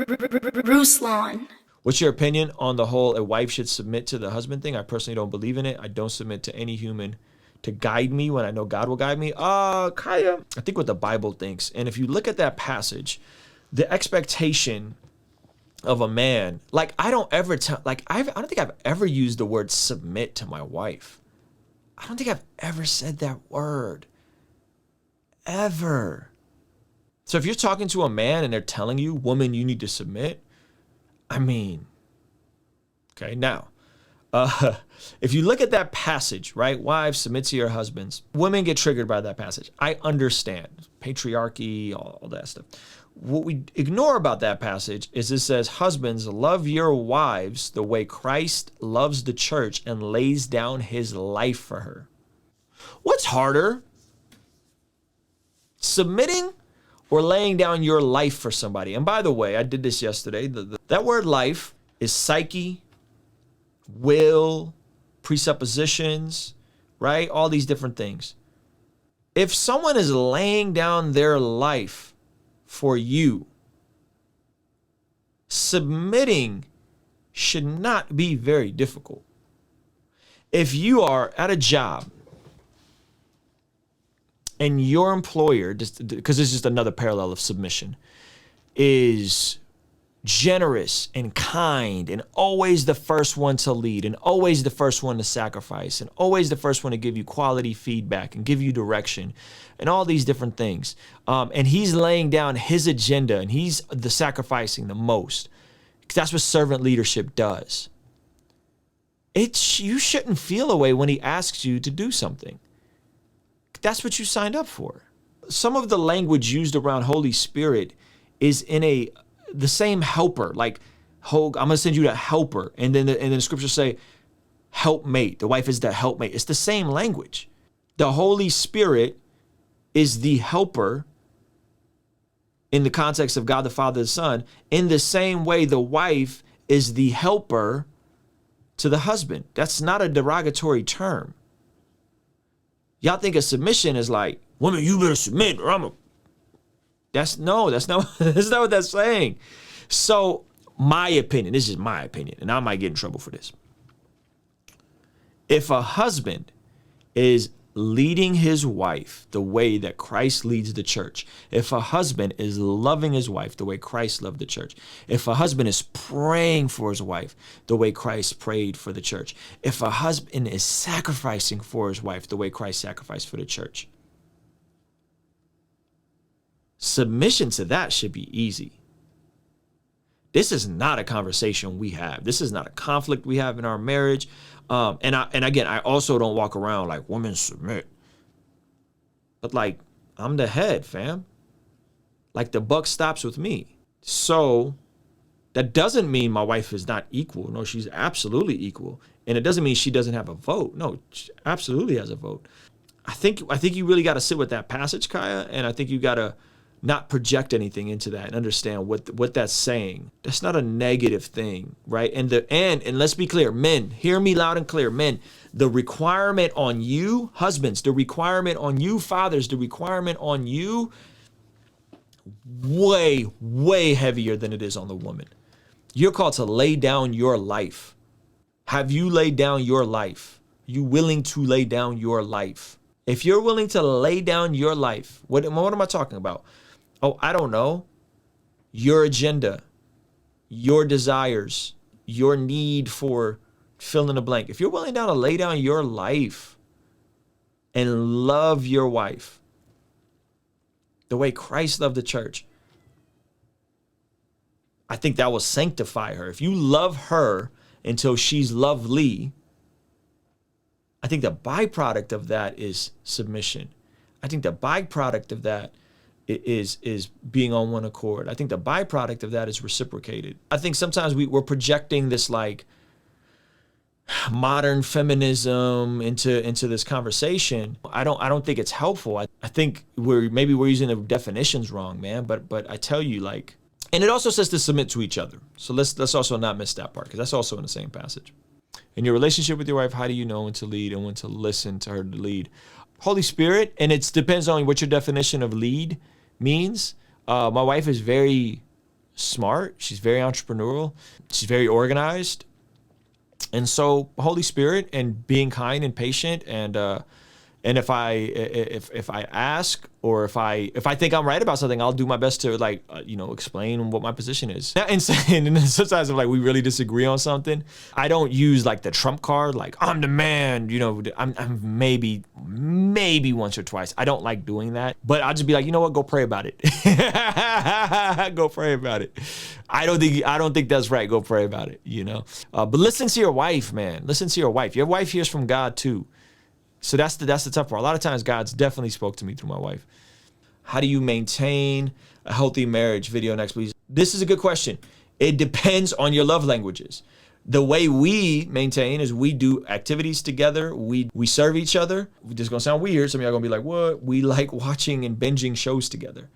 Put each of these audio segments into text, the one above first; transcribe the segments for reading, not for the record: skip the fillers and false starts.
Ruslan. What's your opinion on the whole a wife should submit to the husband thing? I personally don't believe in it. I don't submit to any human to guide me when I know God will guide me. Kaya, I think what the Bible thinks. And if you look at that passage, the expectation of a man, like I don't think I've ever used the word submit to my wife. I don't think I've ever said that word. Ever. So if you're talking to a man and they're telling you, woman, you need to submit, I mean, okay, now, if you look at that passage, right? Wives, submit to your husbands. Women get triggered by that passage. I understand. Patriarchy, all that stuff. What we ignore about that passage is it says, husbands, love your wives the way Christ loves the church and lays down his life for her. What's harder? Submitting or laying down your life for somebody? And by the way, I did this yesterday. That word life is psyche, will, presuppositions, right? All these different things. If someone is laying down their life for you, submitting should not be very difficult. If you are at a job and your employer, because this is just another parallel of submission, is generous and kind and always the first one to lead and always the first one to sacrifice and always the first one to give you quality feedback and give you direction and all these different things. And he's laying down his agenda and he's the sacrificing the most. Because that's what servant leadership does. You shouldn't feel a way when he asks you to do something. That's what you signed up for. Some of the language used around Holy Spirit is in the same helper, like, I'm going to send you that helper. And then the scriptures say, helpmate. The wife is the helpmate. It's the same language. The Holy Spirit is the helper in the context of God the Father, the Son. In the same way, the wife is the helper to the husband. That's not a derogatory term. Y'all think a submission is like, woman, you better submit or that's not what that's saying. So my opinion, this is my opinion, and I might get in trouble for this. If a husband is leading his wife the way that Christ leads the church, if a husband is loving his wife the way Christ loved the church, if a husband is praying for his wife the way Christ prayed for the church, if a husband is sacrificing for his wife the way Christ sacrificed for the church, submission to that should be easy. This is not a conversation we have. This is not a conflict we have in our marriage. And again, I also don't walk around like, women submit. But like, I'm the head, fam. Like the buck stops with me. So that doesn't mean my wife is not equal. No, she's absolutely equal. And it doesn't mean she doesn't have a vote. No, she absolutely has a vote. I think you really got to sit with that passage, Kaya, and I think you got to not project anything into that and understand what that's saying. That's not a negative thing, right? And let's be clear, men, hear me loud and clear, men, the requirement on you, husbands, the requirement on you, fathers, the requirement on you, way, way heavier than it is on the woman. You're called to lay down your life. Have you laid down your life? Are you willing to lay down your life? If you're willing to lay down your life, what am I talking about? Oh, I don't know. Your agenda, your desires, your need for fill in the blank. If you're willing to lay down your life and love your wife the way Christ loved the church, I think that will sanctify her. If you love her until she's lovely, I think the byproduct of that is submission. I think the byproduct of that is being on one accord. I think the byproduct of that is reciprocated. I think sometimes we're projecting this like modern feminism into this conversation. I don't think it's helpful. I think we're using the definitions wrong, man. But I tell you, like, and it also says to submit to each other. So let's also not miss that part, because that's also in the same passage. In your relationship with your wife, how do you know when to lead and when to listen to her to lead? Holy Spirit, and it depends on what your definition of lead means. My wife is very smart. She's very entrepreneurial. She's very organized. And so Holy Spirit and being kind and patient, and if I ask, or if I think I'm right about something, I'll do my best to explain what my position is. And sometimes if we really disagree on something, I don't use the trump card, I'm the man, I'm maybe once or twice. I don't like doing that, but I'll just be you know what, go pray about it. Go pray about it. I don't think that's right. Go pray about it, but listen to your wife, man. Listen to your wife. Your wife hears from God too. So that's the tough part. A lot of times God's definitely spoke to me through my wife. How do you maintain a healthy marriage? Video next, please. This is a good question. It depends on your love languages. The way we maintain is we do activities together. We serve each other. This is gonna sound weird. Some of y'all gonna be like, what? We like watching and binging shows together.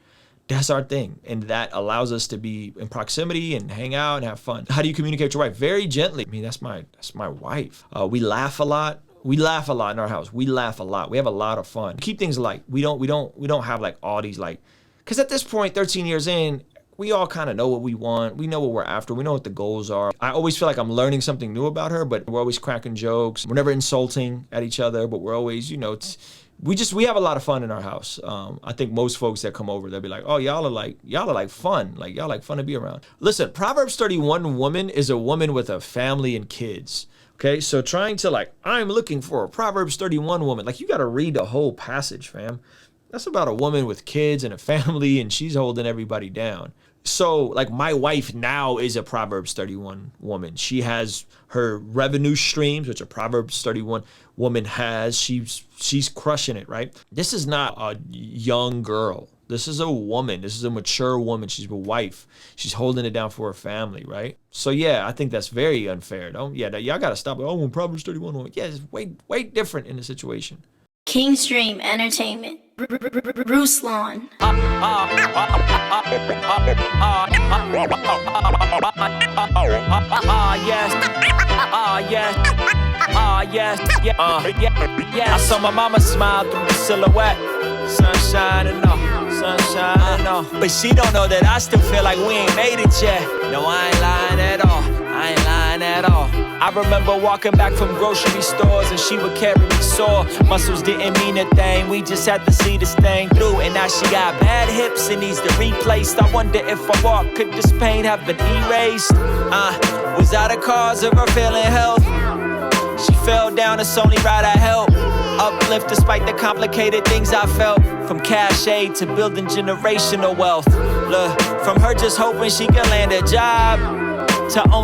That's our thing. And that allows us to be in proximity and hang out and have fun. How do you communicate with your wife? Very gently. I mean, that's my wife. We laugh a lot. We laugh a lot in our house. We laugh a lot. We have a lot of fun. Keep things light. We don't have all these because at this point, 13 years in, we all kind of know what we want. We know what we're after. We know what the goals are. I always feel like I'm learning something new about her, but we're always cracking jokes. We're never insulting at each other, but we're always, we have a lot of fun in our house. I think most folks that come over, they'll be like, oh, y'all are fun. Y'all like fun to be around. Listen, Proverbs 31 woman is a woman with a family and kids. Okay, so trying to I'm looking for a Proverbs 31 woman. You got to read the whole passage, fam. That's about a woman with kids and a family, and she's holding everybody down. So my wife now is a Proverbs 31 woman. She has her revenue streams, which a Proverbs 31 woman has. She's crushing it, right? This is not a young girl. This is a woman. This is a mature woman. She's a wife. She's holding it down for her family, right? So yeah, I think that's very unfair. Y'all got to stop. Oh, when Proverbs 31 woman. Yeah, it's way different in the situation. Kingstream Entertainment. Ruslan. I saw my mama smile through the silhouette. Sunshine and all. But she don't know that I still feel like we ain't made it yet. No, I ain't lying at all. I remember walking back from grocery stores and she would carry me sore. Muscles didn't mean a thing, we just had to see this thing through. And now she got bad hips and needs to replaced. I wonder if I walk, could this pain have been erased? Was that a cause of her failing health? She fell down, it's only right I help. Uplift despite the complicated things I felt. From cash aid to building generational wealth. Look, from her just hoping she could land a job to owning